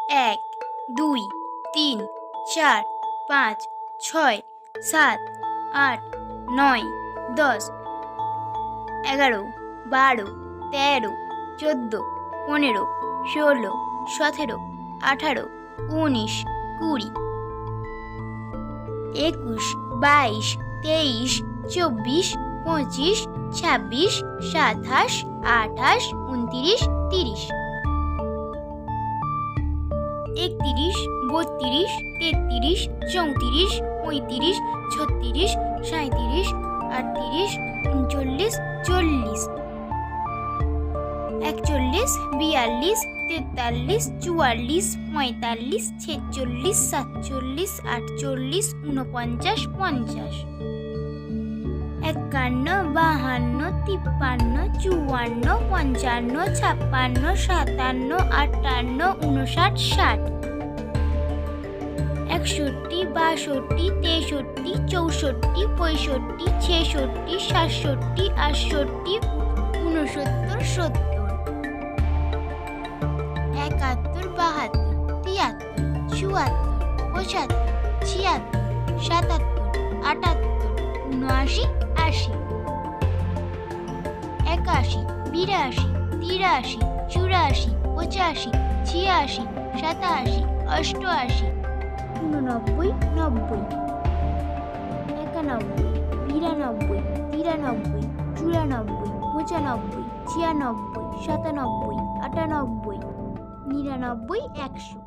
1, 2, 3, 4, 5, 6, 7, 8, 9, 10, 11, 12, 13, 14, 15, 16, 17, 18, 19, 20, 21, 22, 23, 24, 25, 26, 27, 28, 29, 30, 31, 32, 33, 34, 35, 36, 37, 38, 39, 40, 41, 42, 43, 44, 45, 46, 47, 48, 49, 50, 51, 52, 53, 54, 55, 56, 57, 58, 59, 60, 61, 62, 63, 64, 65, 66, 67, 68, 69, 70, 71, 72, 73, 74, 75, 76, 77, 78, 80, 81, 82, 83, 84, 85, 86, 87, 88, 89, 90, 91, 92, 93, 94, 95, 96, 97, 98, 99, 100